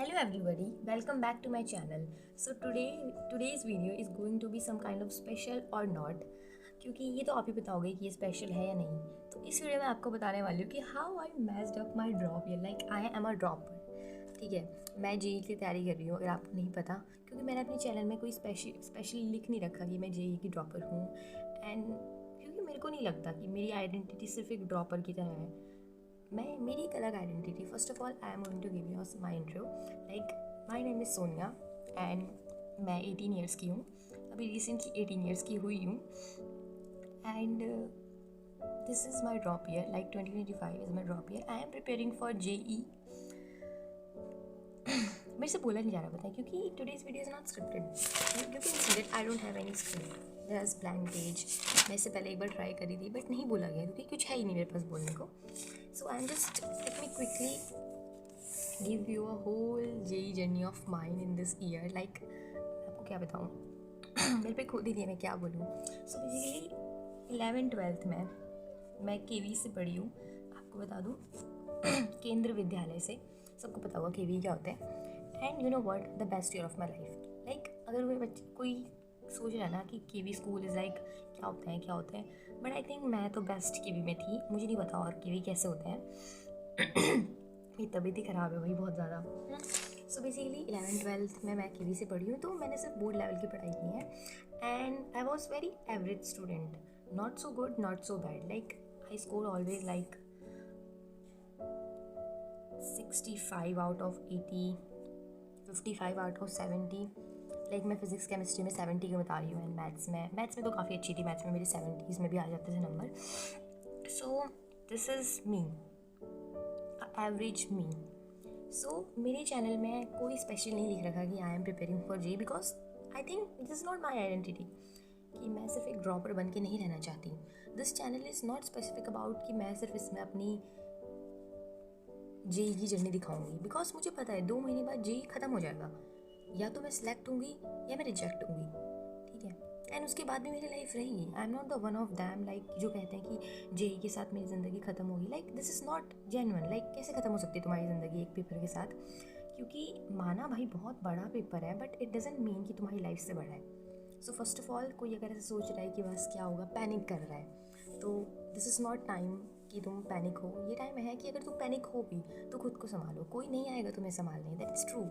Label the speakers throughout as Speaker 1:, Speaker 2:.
Speaker 1: Hello everybody, welcome back to my channel. So today's video is going to be some kind of special or not, क्योंकि ये तो आप ही बताओगे कि ये स्पेशल है या नहीं। तो इस वीडियो में आपको बताने वाली हूँ कि how I messed up my drop year, like I am a dropper. ठीक है, मैं जेई की तैयारी कर रही हूँ, अगर आपको नहीं पता, क्योंकि मैंने अपने चैनल में कोई स्पेशली लिख नहीं रखा कि मैं जेई की ड्रॉपर हूँ। एंड क्योंकि मेरे को नहीं लगता कि मेरी आइडेंटिटी सिर्फ एक ड्रॉपर की तरह है। मेरी एक अलग identity. First of all I am going to give you my intro. Like my name is Sonia and मैं 18 ईयर्स की हूँ, अभी रिसेंटली 18 ईयर्स की हुई हूँ। And this is my drop year, like 2025 is my drop year. I am preparing for JEE. मेरे से बोला नहीं जा रहा, बताएं, क्योंकि today's video is not scripted, क्योंकि I don't have any script, there is blank page. मैं इससे पहले एक बार ट्राई करी थी बट नहीं बोला गया, क्योंकि कुछ है ही नहीं मेरे पास बोलने को। So I am just let me quickly give you a whole JEE journey of mine in this year. Like आपको क्या बताऊँ, मेरे पे खुद ही नहीं मैं क्या बोलूँ। सो बेसिकली 11th-12th में मैं केवी से पढ़ी हूँ, आपको बता दूँ केंद्र विद्यालय से। सबको पता होगा केवी क्या होता है। And you know what, the best year of my life. Like अगर कोई सोच रहा है ना कि केवी स्कूल इज़ लाइक क्या होता है, बट आई थिंक मैं तो बेस्ट केवी में थी। मुझे नहीं पता और केवी कैसे होते हैं। मेरी तबीयत ही ख़राब है भाई बहुत ज़्यादा। सो बेसिकली 11th-12th में मैं केवी से पढ़ी हूँ, तो मैंने सिर्फ बोर्ड लेवल की पढ़ाई की है। And I was very average student, not so good not so bad. Like I score always like 65 out of 80, 55 out of 70। Like मैं फिजिक्स केमिस्ट्री में 70 के बता रही हूँ। एंड मैथ्स में तो काफ़ी अच्छी थी, मैथ्स में मेरी 70s में भी आ जाते थे number. So this is me, average me. So मेरे चैनल में कोई स्पेशल नहीं लिख रखा कि I am preparing for JEE, because I think this is not my identity, कि मैं सिर्फ एक ड्रॉपर बन के नहीं रहना चाहती हूँ। This channel is not specific about कि मैं सिर्फ इसमें अपनी जेई की जर्नी दिखाऊंगी, बिकॉज मुझे पता है 2 महीने बाद जेई ख़त्म हो जाएगा, या तो मैं सिलेक्ट होंगी या मैं रिजेक्ट होंगी। ठीक है, एंड उसके बाद भी मेरी लाइफ रहेगी। I am not the one of them like जो कहते हैं कि जेई के साथ मेरी ज़िंदगी ख़त्म होगी। Like this is not genuine. Like कैसे ख़त्म हो सकती है तुम्हारी ज़िंदगी एक पेपर के साथ? क्योंकि माना भाई बहुत बड़ा पेपर है, बट इट डजेंट मीन कि तुम्हारी लाइफ से बड़ा है। सो फर्स्ट ऑफ ऑल कोई अगर ऐसे सोच रहा है कि बस क्या होगा, पैनिक कर रहा है, तो दिस इज़ नॉट टाइम कि तुम पैनिक हो। ये टाइम है कि अगर तुम पैनिक हो भी तो खुद को संभालो, कोई नहीं आएगा तुम्हें संभालने, that is true.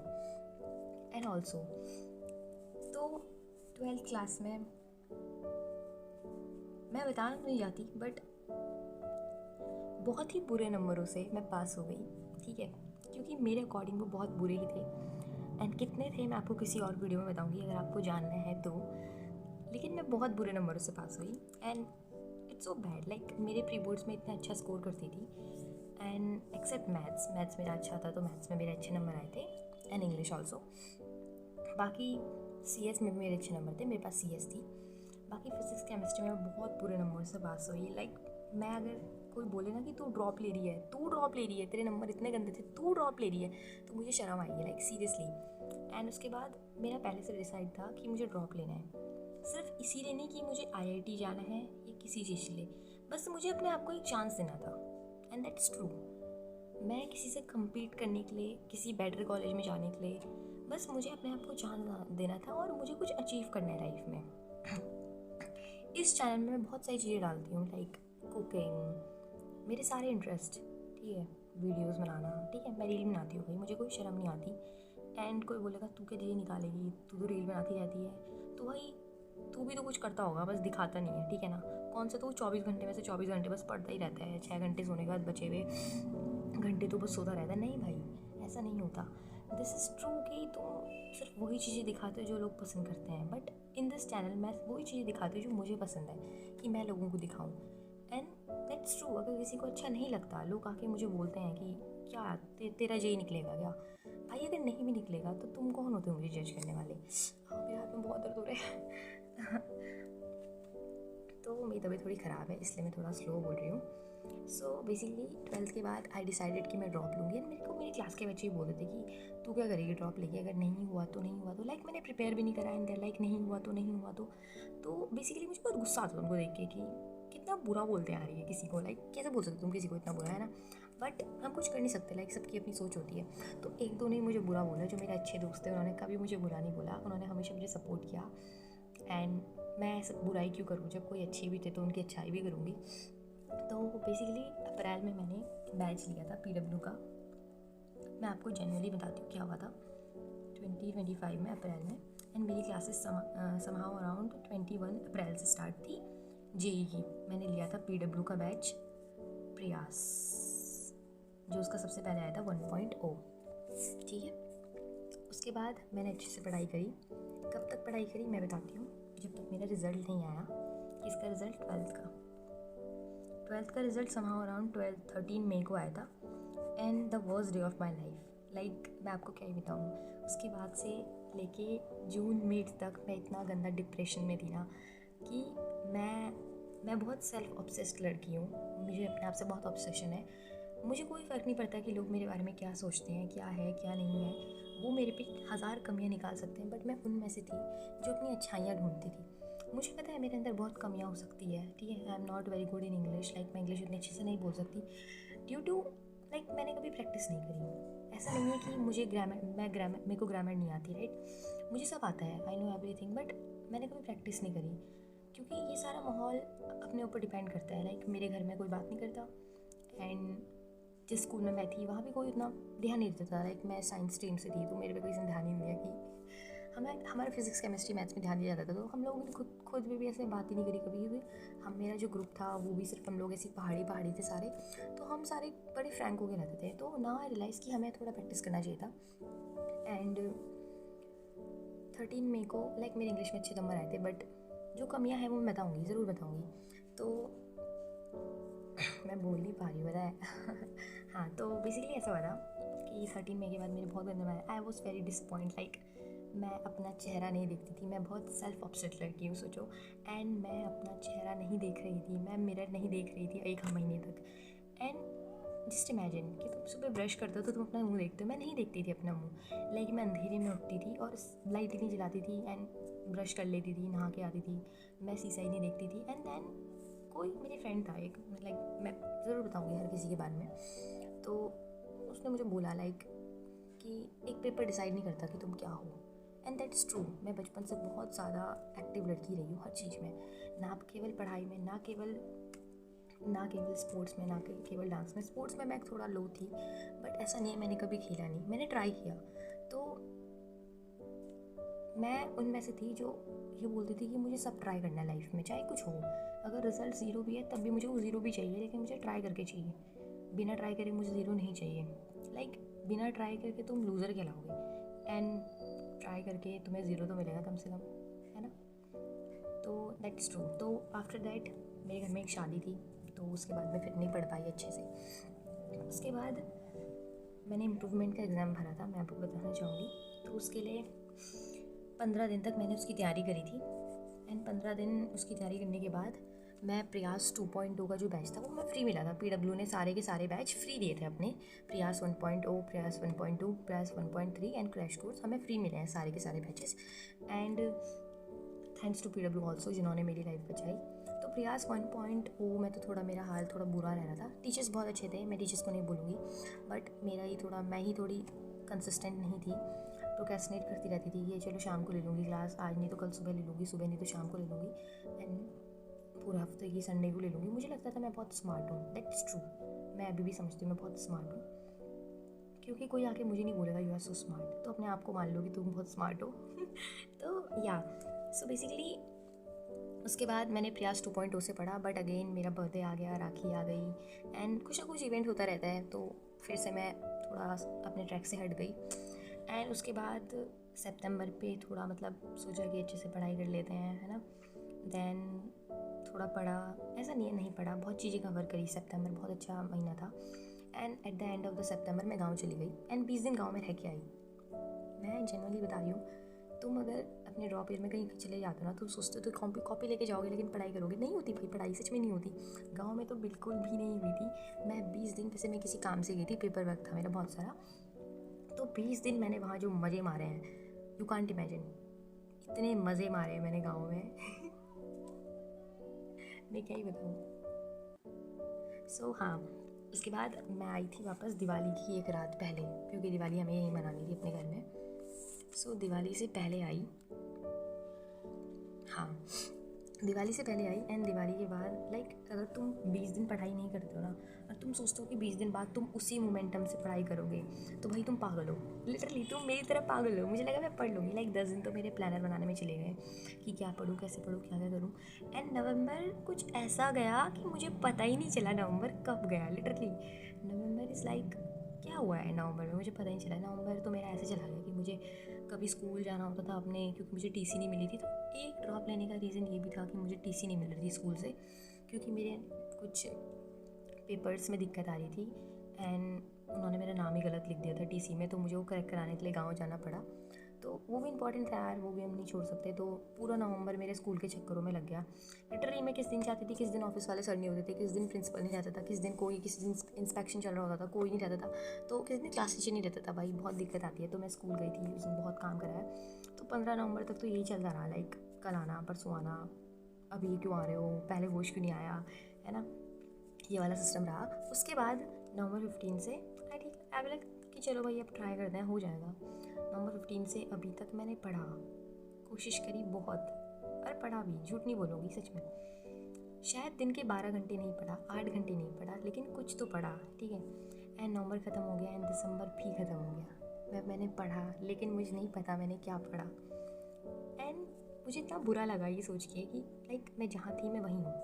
Speaker 1: And also तो 12th क्लास में मैं बताना नहीं जाती, बट बहुत ही बुरे नंबरों से मैं पास हो गई। ठीक है, क्योंकि मेरे अकॉर्डिंग वो बहुत बुरे ही थे। एंड कितने थे मैं आपको किसी और वीडियो में बताऊंगी अगर आपको जानना है तो। लेकिन मैं बहुत बुरे नंबरों से पास हुई and it's so bad. Like मेरे प्री बोर्ड्स में इतना अच्छा स्कोर करती थी, एंड एक्सेप्ट मैथ्स मेरा अच्छा था, तो मैथ्स में मेरे अच्छे नंबर आए थे, एंड इंग्लिश ऑल्सो। बाकी CS में भी मेरे अच्छे नंबर थे, मेरे पास CS थी। बाकी फिजिक्स केमिस्ट्री में बहुत बुरे नंबर से पास हुई। लाइक मैं अगर कोई बोले ना कि तू ड्रॉप ले रही है, तेरे नंबर इतने गंदे थे, तू ड्रॉप ले रही है, तो मुझे शर्म आई है, लाइक सीरियसली। एंड उसके बाद मेरा पहले से डिसाइड था कि मुझे ड्रॉप लेना है, सिर्फ इसीलिए नहीं कि मुझे IIT जाना है या किसी चीज़ के लिए, बस मुझे अपने आप को एक चांस देना था। And that's true. मैं किसी से कम्पीट करने के लिए, किसी बेटर कॉलेज में जाने के लिए, बस मुझे अपने आप को चांस देना था और मुझे कुछ अचीव करना है लाइफ में। इस चैनल में मैं बहुत सारी चीज़ें डालती हूँ, लाइक कुकिंग, मेरे सारे इंटरेस्ट, ठीक है, वीडियोस बनाना, ठीक है, मैं रील बनाती हूँ भाई, मुझे कोई शर्म नहीं आती। एंड कोई बोलेगा तू क्या जेई निकालेगी, तू तो रील बनाती रहती है, तो भाई तू भी तो कुछ करता होगा, बस दिखाता नहीं है, ठीक है ना। कौन सा तू 24 घंटे में से 24 घंटे बस पढ़ता ही रहता है, 6 घंटे सोने के बाद बचे हुए घंटे तो बस सोता रहता है? नहीं भाई, ऐसा नहीं होता। दिस इज़ ट्रू कि तुम सिर्फ वही चीज़ें दिखाते हो जो लोग पसंद करते हैं, बट इन दिस चैनल मैं वही चीज़ें दिखाती हूँ जो मुझे पसंद है कि मैं लोगों को दिखाऊँ। And that's true. अगर किसी को अच्छा नहीं लगता, लोग आके मुझे बोलते हैं कि क्या तेरा जेई निकलेगा क्या? भाई अगर नहीं भी निकलेगा तो तुम कौन होते हो मुझे जज करने वाले? मेरे हाथ में बहुत दर्द हो रहा है। तो मेरी तबीयत थोड़ी ख़राब है, इसलिए मैं थोड़ा स्लो बोल रही हूँ। सो बेसिकली 12th के बाद आई डिसाइडेड कि मैं ड्रॉप लूँगी। एंड मेरे को मेरी क्लास के बच्चे ही बोल रहे थे कि तू क्या करेगी ड्रॉप लेके, अगर नहीं हुआ तो नहीं हुआ तो। लाइक मैंने प्रिपेयर भी नहीं करा, एंड लाइक नहीं हुआ तो बेसिकली मुझे बहुत गुस्सा आता था उनको देख के कि कितना बुरा बोलते हैं यार ये किसी को। लाइक कैसे बोल सकते तुम किसी को इतना बुरा, है ना। बट हम कुछ कर नहीं सकते, लाइक सबकी अपनी सोच होती है। तो एक दो ने मुझे बुरा बोला, जो मेरे अच्छे दोस्त थे उन्होंने कभी मुझे बुरा नहीं बोला, उन्होंने हमेशा मुझे सपोर्ट किया। एंड मैं ऐसा बुराई क्यों करूँ, जब कोई अच्छी भी थे तो उनकी अच्छाई भी करूँगी। तो बेसिकली अप्रैल में मैंने बैच लिया था PW का। मैं आपको जनरली बताती हूँ क्या हुआ था 2025 में अप्रैल में। एंड मेरी क्लासेस समहाउ अराउंड 21 अप्रैल से स्टार्ट थी JEE की। मैंने लिया था PW का बैच प्रयास, जो उसका सबसे पहले आया था 1.0, ठीक है। उसके बाद मैंने अच्छे से पढ़ाई करी। कब तक पढ़ाई करी मैं बताती हूँ, जब तक मेरा रिज़ल्ट नहीं आया। किसका रिज़ल्ट? 12th का रिज़ल्ट समहाउ अराउंड 13 मई को आया था। And the worst day of my life, like मैं आपको क्या ही बताऊँ। उसके बाद से लेके जून मिड तक मैं इतना गंदा डिप्रेशन में थी ना कि मैं बहुत सेल्फ ऑब्सेस्ड लड़की हूँ। मुझे अपने आप से बहुत ऑब्सेशन है। मुझे कोई फ़र्क नहीं पड़ता कि लोग मेरे बारे में क्या सोचते हैं, क्या है क्या नहीं है। वो मेरे पे 1000 कमियाँ निकाल सकते हैं, बट मैं उनमें से थी जो अपनी अच्छाइयाँ ढूंढती थी। मुझे पता है मेरे अंदर बहुत कमियाँ हो सकती है, ठीक है। I am not very good in English, like मैं इंग्लिश उतनी अच्छे से नहीं बोल सकती ड्यू टू लाइक मैंने कभी प्रैक्टिस नहीं करी। ऐसा नहीं है कि मुझे मेरे को ग्रामर नहीं आती, राइट। मुझे सब आता है, आई नो एवरीथिंग, बट मैंने कभी प्रैक्टिस नहीं करी क्योंकि ये सारा माहौल अपने ऊपर डिपेंड करता है। लाइक मेरे घर में कोई बात नहीं करता, एंड जिस स्कूल में मैं थी वहाँ भी कोई उतना ध्यान नहीं देता था। लाइक मैं साइंस स्ट्रीम से थी तो मेरे पे कोई इतना ध्यान ही नहीं दिया कि हमारे फिजिक्स केमिस्ट्री मैथ्स में ध्यान दिया जाता था। तो हम लोगों ने खुद भी ऐसे बात ही नहीं करी कभी, क्योंकि मेरा जो ग्रुप था वो भी सिर्फ हम लोग ऐसी पहाड़ी थे सारे। तो हम सारे बड़े फ्रैंक होकर रहते थे। तो ना आई रियलाइज़ कि हमें थोड़ा प्रैक्टिस करना चाहिए था। एंड 13 मई को लाइक मेरे इंग्लिश में अच्छे नंबर आए थे, बट जो कमियां हैं वो मैं बताऊँगी, ज़रूर बताऊँगी। तो मैं बोल नहीं पा रही हूँ, पता है। हाँ, तो बेसिकली ऐसा हुआ था कि 13 मई के बाद मेरे बहुत गंदे नंबर आए। I was very disappoint, like मैं अपना चेहरा नहीं देखती थी। मैं बहुत सेल्फ ऑब्सेस्ड लड़की हूँ, सोचो। एंड मैं अपना चेहरा नहीं देख रही थी, मैं मिरर नहीं देख रही थी 1 महीने तक। एंड जस्ट इमेजिन कि तुम सुबह ब्रश करते हो तो तुम अपना मुंह देखते हो, मैं नहीं देखती थी अपना मुंह। लाइक मैं अंधेरे में उठती थी और लाइट नहीं जलाती थी एंड ब्रश कर लेती थी, नहा के आती थी, मैं शीशा ही नहीं देखती थी। एंड देन कोई मेरी फ्रेंड था एक, लाइक मैं ज़रूर बताऊँगी हर किसी के बारे में। तो उसने मुझे बोला लाइक कि एक पेपर डिसाइड नहीं करता कि तुम क्या हो। And that's true. मैं बचपन से बहुत ज़्यादा एक्टिव लड़की रही हूँ हर चीज़ में, ना केवल पढ़ाई में, ना केवल स्पोर्ट्स में, ना केवल डांस में। स्पोर्ट्स में मैं थोड़ा लो थी, बट ऐसा नहीं है मैंने कभी खेला नहीं, मैंने ट्राई किया। तो मैं उनमें से थी जो ये बोलती थी कि मुझे सब ट्राई करना है लाइफ में, चाहे कुछ हो। अगर रिजल्ट 0 भी है तब भी मुझे वो 0 भी चाहिए, लेकिन मुझे ट्राई करके चाहिए। बिना ट्राई करे मुझे 0 नहीं चाहिए। लाइक बिना ट्राई करके तुम लूज़र कहलाओगे, एंड ट्राई करके तुम्हें 0 तो मिलेगा कम से कम, है ना। तो दैट्स ट्रू। तो आफ्टर दैट मेरे घर में एक शादी थी, तो उसके बाद मैं फिर नहीं पढ़ पाई अच्छे से। उसके बाद मैंने इम्प्रूवमेंट का एग्ज़ाम भरा था, मैं आपको बताना चाहूँगी। तो उसके लिए 15 दिन तक मैंने उसकी तैयारी करी थी। एंड 15 दिन उसकी तैयारी करने के बाद मैं प्रयास 2.0 का जो बैच था वो मैं फ्री मिला था। PW ने सारे के सारे बैच फ्री दिए थे अपने। प्रयास 1.0, प्रयास 1.2, प्रयास 1.3 एंड क्रैश कोर्स हमें फ्री मिले हैं सारे के सारे batches. And thanks to PW also, जिन्होंने मेरी लाइफ बचाई। तो प्रयास 1.0 में तो थोड़ा मेरा हाल थोड़ा बुरा रह रहा था। टीचर्स बहुत अच्छे थे, मैं टीचर्स को नहीं बोलूँगी, बट मैं ही थोड़ी कंसिस्टेंट नहीं थी। प्रोक्रेस्टिनेट करती रहती थी, ये चलो शाम को ले लूँगी क्लास, आज नहीं तो कल सुबह ले लूँगी, सुबह नहीं तो शाम को ले लूँगी, एंड पूरे हफ्ते की संडे को ले लूँगी। मुझे लगता था मैं बहुत स्मार्ट हूँ, दैट्स ट्रू। मैं अभी भी समझती हूँ मैं बहुत स्मार्ट हूँ, क्योंकि कोई आके मुझे नहीं बोलेगा यू आर सो स्मार्ट। तो अपने आप को मान लो कि तुम बहुत स्मार्ट हो। तो या सो बेसिकली उसके बाद मैंने प्रयास 2.0 से पढ़ा, बट अगेन मेरा बर्थडे आ गया, राखी आ गई, एंड कुछ ना कुछ इवेंट होता रहता है। तो फिर से मैं थोड़ा अपने ट्रैक से हट गई। एंड उसके बाद सितंबर पे थोड़ा मतलब सोचा कि अच्छे से पढ़ाई कर लेते हैं, है ना। देन थोड़ा पढ़ा, ऐसा नहीं पढ़ा, बहुत चीज़ें कवर करी। सितंबर बहुत अच्छा महीना था। And at the end of the September मैं गाँव चली गई एंड 20 दिन गाँव में रह के आई। मैं जनरली बता रही हूँ, तुम अगर अपने ड्रॉप ईयर में कहीं चले जाते हो ना तो सोचते हो तो कॉपी लेके जाओगे लेकिन पढ़ाई करोगे, नहीं होती भाई, पढ़ाई सच में नहीं होती। गाँव में तो बिल्कुल भी नहीं हुई थी। मैं 20 दिन वैसे मैं किसी काम से गई थी, पेपर वर्क था मेरा बहुत सारा। तो 20 दिन मैंने वहाँ जो मज़े मारे हैं, यू कांट इमेजिन। इतने मज़े मारे हैं मैंने गाँव में। मैं क्या ही बताऊँ। सो हाँ, उसके बाद मैं आई थी वापस दिवाली की एक रात पहले, क्योंकि दिवाली हमें यहीं मनानी थी अपने घर में। सो दिवाली से पहले आई, हाँ दिवाली से पहले आई। एंड दिवाली के बाद लाइक अगर तुम 20 दिन पढ़ाई नहीं करते हो ना, और तुम सोचते हो कि 20 दिन बाद तुम उसी मोमेंटम से पढ़ाई करोगे, तो भाई तुम पागल हो, लिटरली तुम मेरी तरह पागल हो। मुझे लगा मैं पढ़ लूँगी, लाइक 10 दिन तो मेरे प्लानर बनाने में चले गए कि क्या पढ़ूँ, कैसे पढ़ूँ, क्या क्या करूँ। एंड नवंबर कुछ ऐसा गया कि मुझे पता ही नहीं चला नवंबर कब गया। लिटरली नवंबर इज़ लाइक क्या हुआ है नवंबर में, मुझे पता ही नहीं चला। नवंबर तो मेरा ऐसे चला गया कि मुझे कभी स्कूल जाना होता था अपने, क्योंकि मुझे टीसी नहीं मिली थी। तो एक ड्रॉप लेने का रीज़न ये भी था कि मुझे टीसी नहीं मिल रही थी स्कूल से, क्योंकि मेरे कुछ पेपर्स में दिक्कत आ रही थी। एंड उन्होंने मेरा नाम ही गलत लिख दिया था टीसी में, तो मुझे वो करेक्ट कराने के लिए गाँव जाना पड़ा। तो वो भी इंपॉर्टेंट था यार, वो भी हम नहीं छोड़ सकते। तो पूरा नवंबर मेरे स्कूल के चक्करों में लग गया। लिटरली मैं किस दिन जाती थी, किस दिन ऑफिस वाले सर नहीं होते थे, किस दिन प्रिंसिपल नहीं रहता था, किस दिन इंस्पेक्शन चल रहा होता था, कोई नहीं रहता था, तो किस दिन क्लास टीचर नहीं रहता था। भाई बहुत दिक्कत आती है। तो मैं स्कूल गई थी, उसने बहुत काम कराया। तो 15 नवंबर तक तो यही चलता रहा, लाइक कल आना, परसों आना, अभी क्यों आ रहे हो, पहले होश क्यों नहीं आया, है ना, ये वाला सिस्टम रहा। उसके बाद नवंबर 15 से आई लग कि चलो भाई अब ट्राई करते हैं, हो जाएगा। नवंबर 15 से अभी तक मैंने पढ़ा, कोशिश करी बहुत, और पढ़ा भी, झूठ नहीं बोलूँगी, सच में। शायद दिन के 12 घंटे नहीं पढ़ा, 8 घंटे नहीं पढ़ा, लेकिन कुछ तो पढ़ा, ठीक है। एंड नवंबर ख़त्म हो गया, एंड दिसंबर भी ख़त्म हो गया। मैंने पढ़ा, लेकिन मुझे नहीं पता मैंने क्या पढ़ा। एंड मुझे इतना बुरा लगा ये सोच के कि लाइक मैं जहाँ थी मैं वहीं हूँ।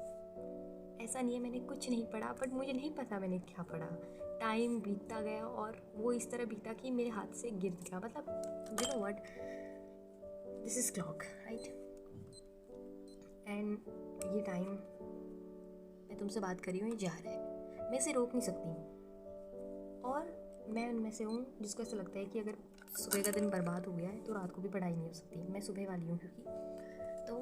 Speaker 1: ऐसा नहीं है मैंने कुछ नहीं पढ़ा, बट मुझे नहीं पता मैंने क्या पढ़ा। टाइम बीतता गया, और वो इस तरह बीता कि मेरे हाथ से गिर गया। मतलब you know what, this is clock, right. And ये टाइम मैं तुमसे बात कर रही हूँ, ये जा रहा है, मैं इसे रोक नहीं सकती। और मैं उनमें से हूँ जिसको ऐसा लगता है कि अगर सुबह का दिन बर्बाद हो गया है तो रात को भी पढ़ाई नहीं हो सकती। मैं सुबह वाली हूँ क्योंकि। तो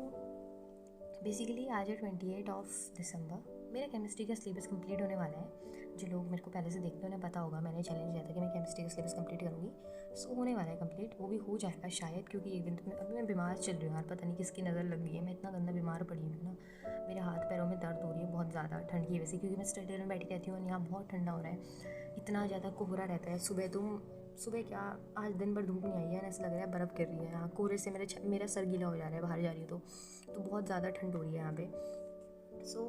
Speaker 1: बेसिकली आज है 28 दिसंबर, मेरा केमिस्ट्री का सिलेबस कंप्लीट होने वाला है। जो लोग मेरे को पहले से देखते हैं उन्हें पता होगा, मैंने चैलेंज दिया था कि मैं केमिस्ट्री का सिलेबस कंप्लीट करूँगी। सो होने वाला है कंप्लीट, वो भी हो जाएगा शायद, क्योंकि एक दिन तो अभी मैं बीमार चल रही हूँ यार, पता नहीं किसकी नज़र लग गई है। मैं इतना गंदा बीमार पड़ी हूँ ना, मेरे हाथ पैरों में दर्द हो रही है बहुत ज़्यादा ठंड की वजह से, क्योंकि मैं स्टडी में बैठी रहती हूँ और यहाँ बहुत ठंडा हो रहा है, इतना ज़्यादा कोहरा रहता है। सुबह क्या, आज दिन भर धूप नहीं आई है, ऐसा लग रहा है बर्फ़ गिर रही है यहाँ, कोहरे से मेरा सर गीला हो जा रहा है बाहर जा रही हूँ तो बहुत ज़्यादा ठंड हो रही है यहाँ पे। सो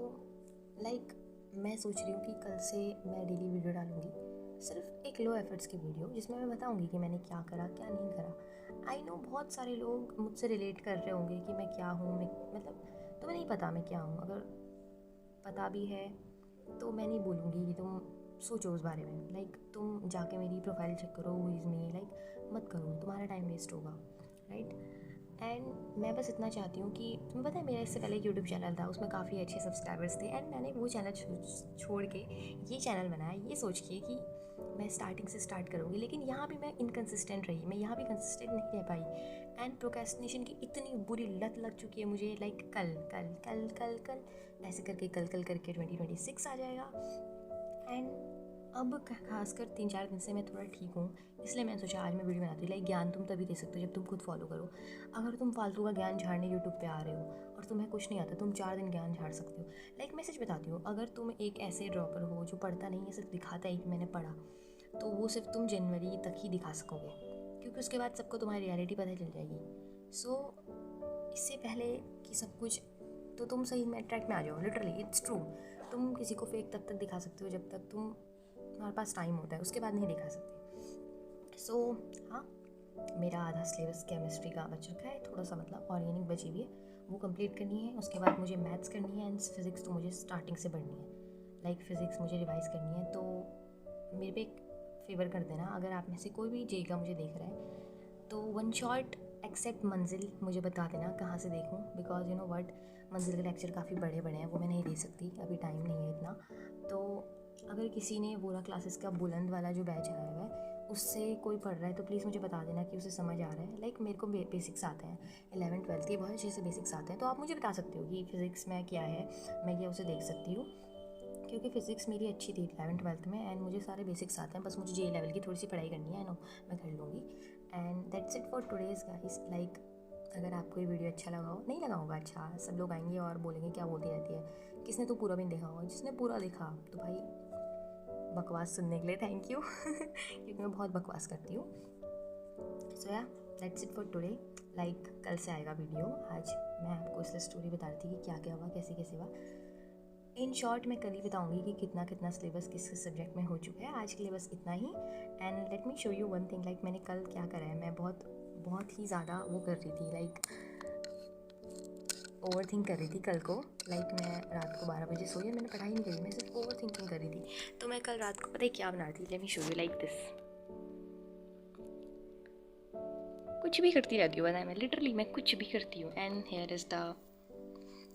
Speaker 1: लाइक मैं सोच रही हूँ कि कल से मैं डेली वीडियो डालूँगी, सिर्फ एक लो एफर्ट्स की वीडियो, जिसमें मैं बताऊँगी कि मैंने क्या करा क्या नहीं करा। आई नो बहुत सारे लोग मुझसे रिलेट कर रहे होंगे कि मैं क्या हूँ, मतलब तुम्हें नहीं पता मैं क्या हूँ। अगर पता भी है तो मैं नहीं बोलूँगी कि तुम सोचो उस बारे में। लाइक तुम जाके मेरी प्रोफाइल चेक करो, हु इज़ मी, लाइक मत करो, तुम्हारा टाइम वेस्ट होगा, राइट। एंड मैं बस इतना चाहती हूँ कि तुम्हें पता है मेरा इससे पहले एक यूट्यूब चैनल था, उसमें काफ़ी अच्छे सब्सक्राइबर्स थे। एंड मैंने वो चैनल छोड़ के ये चैनल बनाया, ये सोच के कि मैं स्टार्टिंग से स्टार्ट करूँगी। लेकिन यहाँ भी मैं इनकन्सिस्टेंट रही, मैं यहाँ भी कंसिस्टेंट नहीं रह पाई। एंड प्रोक्रेस्टिनेशन की इतनी बुरी लत लग चुकी है मुझे, लाइक कल कल कल कल कल ऐसे करके कल करके 2026 आ जाएगा। एंड अब खासकर 3-4 दिन से मैं थोड़ा ठीक हूँ, इसलिए मैंने सोचा आज मैं वीडियो बनाती हूँ। लाइक ज्ञान तुम तभी दे सकते हो जब तुम खुद फॉलो करो। अगर तुम फालतू का ज्ञान झाड़ने यूट्यूब पे आ रहे हो और तुम्हें कुछ नहीं आता, तुम 4 दिन ज्ञान झाड़ सकते हो। लाइक मैं सच बताती हूँ, अगर तुम एक ऐसे ड्रॉपर हो जो पढ़ता नहीं है, सिर्फ दिखाता है कि मैंने पढ़ा, तो वो सिर्फ तुम जनवरी तक ही दिखा सकोगे, क्योंकि उसके बाद सबको तुम्हारी रियलिटी पता चल जाएगी। सो इससे पहले कि सब कुछ, तो तुम सही में ट्रैक में आ जाओ। लिटरली इट्स ट्रू, तुम किसी को फेक तब तक दिखा सकते हो जब तक तुम्हारे पास टाइम होता है, उसके बाद नहीं दिखा सकते। सो हाँ, मेरा आधा सिलेबस केमिस्ट्री का बच रखा है, थोड़ा सा मतलब ऑर्गेनिक बची हुई है, वो कंप्लीट करनी है। उसके बाद मुझे मैथ्स करनी है, एंड फिज़िक्स तो मुझे स्टार्टिंग से पढ़नी है। लाइक फिज़िक्स मुझे रिवाइज़ करनी है। तो मेरे पे एक फेवर कर देना, अगर आप में से कोई भी जे का मुझे देख रहा है तो वन शॉट एक्सेप्ट मंजिल मुझे बता देना कहाँ से देखूँ, बिकॉज यू नो व्हाट, मंजिल के लेक्चर काफ़ी बड़े बड़े हैं, वो मैं नहीं दे सकती, अभी टाइम नहीं है इतना। तो अगर किसी ने वोरा क्लासेस का बुलंद वाला जो बैच आया हुआ है उससे कोई पढ़ रहा है तो प्लीज़ मुझे बता देना कि उसे समझ आ रहा है। लाइक मेरे को बेसिक्स आते हैं, 11th-12th ये बहुत अच्छे से बेसिक्स आते हैं, तो आप मुझे बता सकते हो कि फ़िज़िक्स में क्या है, मैं क्या उसे देख सकती हूँ, क्योंकि फ़िज़िक्स मेरी अच्छी थी 11th-12th में, एंड मुझे सारे बेसिक्स आते हैं। बस मुझे जे लेवल की थोड़ी सी पढ़ाई करनी है, नो मैं कर लूँगी। And that's it for today's guys. Like अगर आपको ये वीडियो अच्छा लगा हो, नहीं लगा होगा अच्छा, सब लोग आएंगे और बोलेंगे क्या बोलती रहती है, किसने तो पूरा भी नहीं देखा होगा, जिसने पूरा देखा तो भाई बकवास सुनने के लिए थैंक यू क्योंकि मैं बहुत बकवास करती हूँ। सो या that's it for today. Like कल से आएगा वीडियो। आज मैं आपको इसलिए स्टोरी बता रही थी कि क्या क्या हुआ, कैसे कैसे हुआ। इन शॉर्ट मैं कल ही बताऊँगी कि कितना कितना सिलेबस किस किस सब्जेक्ट में हो चुका है। आज के लिए बस इतना ही। And let me show you one thing, like मैंने कल क्या करा है। मैं बहुत ही ज़्यादा वो कर रही थी, लाइक ओवर थिंक कर रही थी कल को। लाइक मैं रात को 12 बजे सोई और मैंने पढ़ाई नहीं करी, मैं सिर्फ ओवर थिंकिंग कर रही थी। तो मैं कल रात को पता है क्या बना रही थी, late me show you like this. कुछ भी करती रहती हूँ, मैं लिटरली मैं कुछ भी करती हूँ। And here is the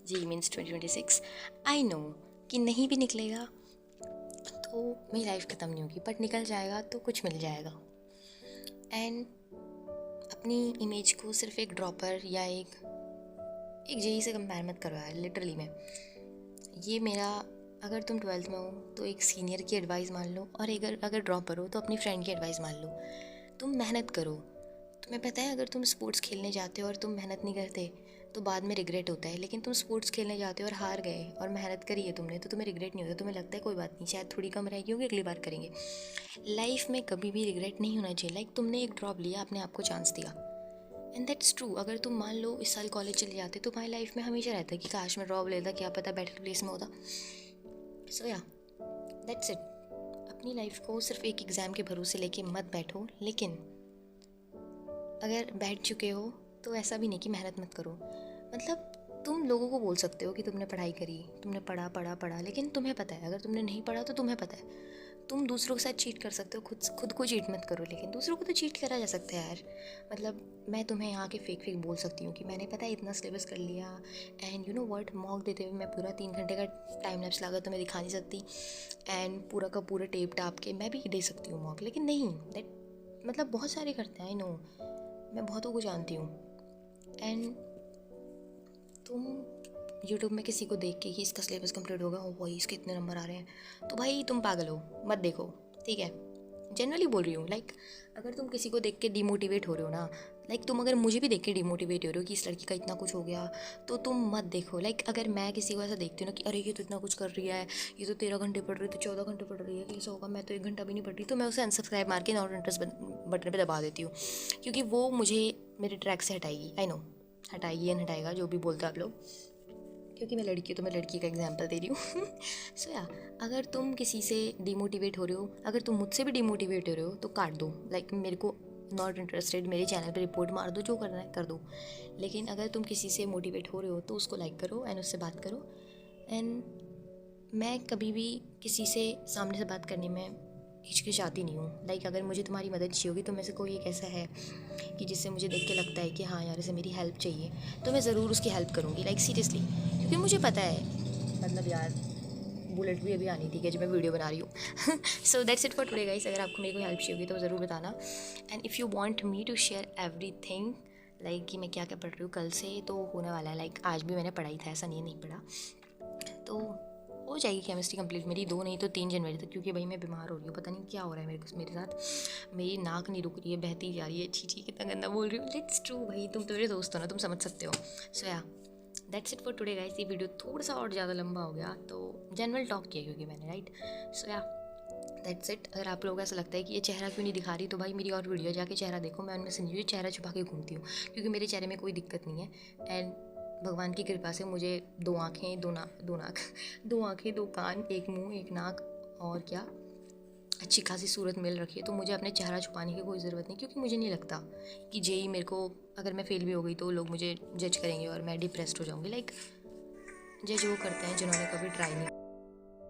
Speaker 1: G means 2026। I know कि नहीं भी निकलेगा तो मेरी लाइफ ख़त्म नहीं होगी, बट निकल जाएगा तो कुछ मिल जाएगा। एंड अपनी इमेज को सिर्फ एक ड्रॉपर या एक जेई से कंपेयर मत करो यार। लिटरली में ये मेरा, अगर तुम 12th में हो तो एक सीनियर की एडवाइस मान लो, और अगर ड्रॉपर हो तो अपनी फ्रेंड की एडवाइस मान लो। तुम मेहनत करो। तुम्हें पता है अगर तुम स्पोर्ट्स खेलने जाते हो और तुम मेहनत नहीं करते तो बाद में रिग्रेट होता है, लेकिन तुम स्पोर्ट्स खेलने जाते हो और हार गए और मेहनत करी है तुमने तो तुम्हें रिग्रेट नहीं होता। तुम्हें लगता है कोई बात नहीं, शायद थोड़ी कम रहेगी होगी, अगली बार करेंगे। लाइफ में कभी भी रिग्रेट नहीं होना चाहिए। लाइक तुमने एक ड्रॉप लिया, अपने आप को चांस दिया, एंड दैट्स ट्रू। अगर तुम मान लो इस साल कॉलेज चले जाते तो तुम्हारी लाइफ में हमेशा रहता है कि काश मैं ड्रॉप लेता, क्या पता बेटर प्लेस में होता। सो या दैट्स इट। अपनी लाइफ को सिर्फ एक एग्ज़ाम के भरोसे लेके मत बैठो, लेकिन अगर बैठ चुके हो तो ऐसा भी नहीं कि मेहनत मत करो। मतलब तुम लोगों को बोल सकते हो कि तुमने पढ़ाई करी, तुमने पढ़ा, लेकिन तुम्हें पता है अगर तुमने नहीं पढ़ा तो तुम्हें पता है। तुम दूसरों के साथ चीट कर सकते हो, खुद को चीट मत करो, लेकिन दूसरों को तो चीट करा जा सकता है यार। मतलब मैं तुम्हें यहाँ के फेक बोल सकती हूँ कि मैंने पता है इतना सिलेबस कर लिया, and you know what, mock देते हुए मैं पूरा 3 घंटे का टाइम लैप्स लगा तो मैं दिखा नहीं सकती, एंड पूरा का पूरा टेप टाप के मैं भी दे सकती हूँ मॉक, लेकिन नहीं दैट, मतलब बहुत सारे करते हैं। आई नो, मैं बहुतों को जानती हूँ। एंड तुम यूट्यूब में किसी को देख के कि इसका सिलेबस कंप्लीट होगा, ओ भाई इसके इतने नंबर आ रहे हैं, तो भाई तुम पागल हो, मत देखो, ठीक है। जनरली बोल रही हूँ। लाइक अगर तुम किसी को देख के डिमोटिवेट हो रहे हो ना, लाइक तुम अगर मुझे भी देख के डिमोटिवेट हो रहे हो कि इस लड़की का इतना कुछ हो गया, तो तुम मत देखो। लाइक अगर मैं किसी को ऐसा देखती हूँ ना कि अरे ये तो इतना कुछ कर रही है, ये तो 13 घंटे पढ़ रही है, तो 14 घंटे पढ़ रही है, कैसा होगा, मैं तो 1 घंटा भी नहीं पढ़ रही, तो मैं उसे अनसब्सक्राइब मार के नॉट इंटरेस्ट बटन पर दबा देती हूँ, क्योंकि वो मुझे मेरे ट्रैक से हटाएगी। आई नो, हटाएगी या हटाएगा जो भी बोलते हैं आप लोग, क्योंकि मैं लड़की हूँ तो मैं लड़की का एग्जांपल दे रही हूँ। सो या अगर तुम किसी से डिमोटिवेट हो रहे हो, अगर तुम मुझसे भी डिमोटिवेट हो रहे हो तो काट दो। लाइक मेरे को नॉट इंटरेस्टेड, मेरे चैनल पे रिपोर्ट मार दो, जो करना है कर दो। लेकिन अगर तुम किसी से मोटिवेट हो रहे हो तो उसको लाइक करो एंड उससे बात करो। एंड मैं कभी भी किसी से सामने से बात करने में हिचकिचाती नहीं हूँ। लाइक अगर मुझे तुम्हारी मदद चाहिए होगी तो में से कोई एक ऐसा है कि जिससे मुझे देख के लगता है कि हाँ यार इसे मेरी हेल्प चाहिए, तो मैं ज़रूर उसकी हेल्प करूँगी। लाइक सीरियसली, क्योंकि मुझे पता है, मतलब यार बुलेट भी अभी आनी थी कि जब मैं वीडियो बना रही हूँ। So that's it for today guys. अगर आपको मेरी कोई हेल्प चाहिए होगी तो ज़रूर बताना। And if you want me to share everything, like कि मैं क्या क्या पढ़ रही हूँ कल से, तो होने वाला है। लाइक आज भी मैंने पढ़ाई था, ऐसा नहीं पढ़ा, तो हो जाएगी केमिस्ट्री कंप्लीट मेरी 2 नहीं तो 3 जनवरी तक, क्योंकि भाई मैं बीमार हो रही हूँ, पता नहीं क्या हो रहा है मेरे साथ। मेरी नाक नहीं रुक रही है, बहती जा रही है। छी कितना गंदा बोल रही हूँ। लेट्स ट्रू भाई, तुम तो मेरे दोस्त हो ना, तुम समझ सकते हो। सो या that's it for today guys. ये वीडियो थोड़ा सा और ज़्यादा लंबा हो गया, तो जनरल टॉक किया क्योंकि मैंने, राइट। सो या दैट्स इट। अगर आप लोगों को ऐसा लगता है कि ये चेहरा क्यों नहीं दिखा रही, तो भाई मेरी और वीडियो जाके चेहरा देखो, मैं उनमें से नहीं चेहरा छुपा के घूमती हूँ, क्योंकि मेरे चेहरे में कोई दिक्कत नहीं है। एंड भगवान की कृपा से मुझे 2 आँखें 2 आँखें 2 कान, 1 मुंह 1 नाक, और क्या अच्छी खासी सूरत मिल रखी है, तो मुझे अपने चेहरा छुपाने की कोई ज़रूरत नहीं, क्योंकि मुझे नहीं लगता कि जेई मेरे को, अगर मैं फेल भी हो गई तो लोग मुझे जज करेंगे और मैं डिप्रेस्ड हो जाऊँगी। लाइक जज वो करते हैं जिन्होंने कभी ट्राई नहीं।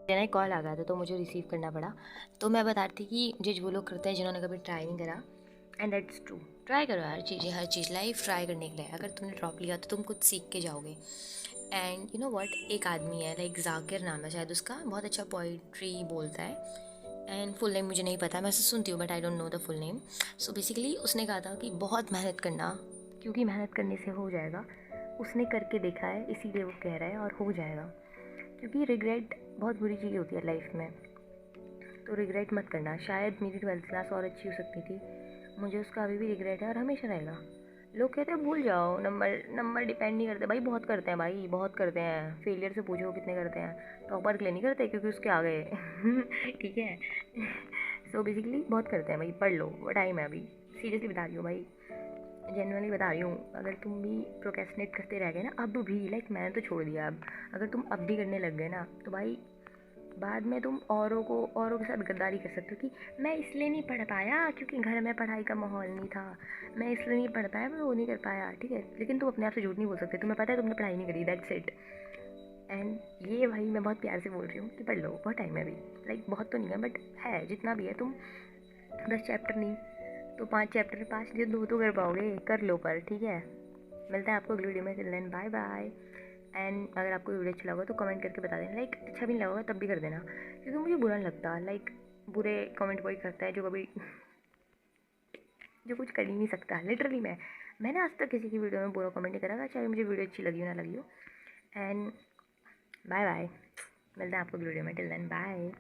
Speaker 1: मेरा एक कॉल आ गया था तो मुझे रिसीव करना पड़ा, तो मैं बता रही थी कि जज वो लोग करते हैं जिन्होंने कभी ट्राई नहीं करा। And that's true. ट्राई करो हर चीज़ लाइफ ट्राई करने के लिए। अगर तुमने ड्रॉप लिया तो तुम कुछ सीख के जाओगे। एंड यू नो व्हाट, एक आदमी है, लाइक जाकिर नाम है शायद उसका, बहुत अच्छा पोइट्री बोलता है। एंड फुल नेम मुझे नहीं पता, मैं ऐसे सुनती हूँ but I don't know the full name. So basically उसने कहा था कि बहुत मेहनत करना, क्योंकि मेहनत करने से हो जाएगा। उसने करके देखा है, इसीलिए वो कह रहा है, और हो जाएगा। क्योंकि रिग्रेट बहुत बुरी चीज़ होती है लाइफ में, तो रिग्रेट मत करना। शायद मेरी 12th क्लास और अच्छी हो सकती थी, मुझे उसका अभी भी रिग्रेट है और हमेशा रहेगा। लोग कहते हैं भूल जाओ, नंबर नंबर डिपेंड नहीं करते भाई, बहुत करते हैं भाई, बहुत करते हैं। फेलियर से पूछो कितने करते हैं, टॉपर के लिए नहीं करते क्योंकि उसके आ गए। ठीक है। सो बेसिकली बहुत करते हैं भाई, पढ़ लो, वो टाइम है अभी। सीरियसली बता रही हूँ भाई, जेनुअनली बता रही हूँ। अगर तुम भी प्रोक्रेस्टिनेट करते रह गए ना अब भी, लाइक मैंने तो छोड़ दिया अब, अगर तुम अब भी करने लग गए ना तो भाई बाद में तुम औरों के साथ गद्दारी कर सकते हो कि मैं इसलिए नहीं पढ़ पाया क्योंकि घर में पढ़ाई का माहौल नहीं था, मैं इसलिए नहीं पढ़ पाया, मैं वो नहीं कर पाया। ठीक है, लेकिन तुम अपने आप से झूठ नहीं बोल सकते, तुम्हें पता है तुमने पढ़ाई नहीं करी, दैट्स इट। एंड ये भाई मैं बहुत प्यार से बोल रही हूँ कि पढ़ लो, बहुत टाइम है अभी। लाइक बहुत तो नहीं है बट है, जितना भी है। तुम 10 चैप्टर नहीं तो 5 चैप्टर, 5 जो 2 तो कर पाओगे, कर लो पर। ठीक है, मिलता है आपको अगली वीडियो में, till then bye bye. And अगर आपको वीडियो अच्छा लगा तो कमेंट करके बता देना, लाइक अच्छा भी नहीं लगा तब भी कर देना, क्योंकि मुझे बुरा नहीं लगता। लाइक बुरे कमेंट वही करता है जो कभी जो कुछ कर ही नहीं सकता। लिटरली मैंने आज तक किसी की वीडियो में बुरा कमेंट नहीं करा, चाहे मुझे वीडियो अच्छी लगी हो ना लगी हो। एंड बाय बाय, मिलते हैं आपको अगली वीडियो में, टिल देन बाय।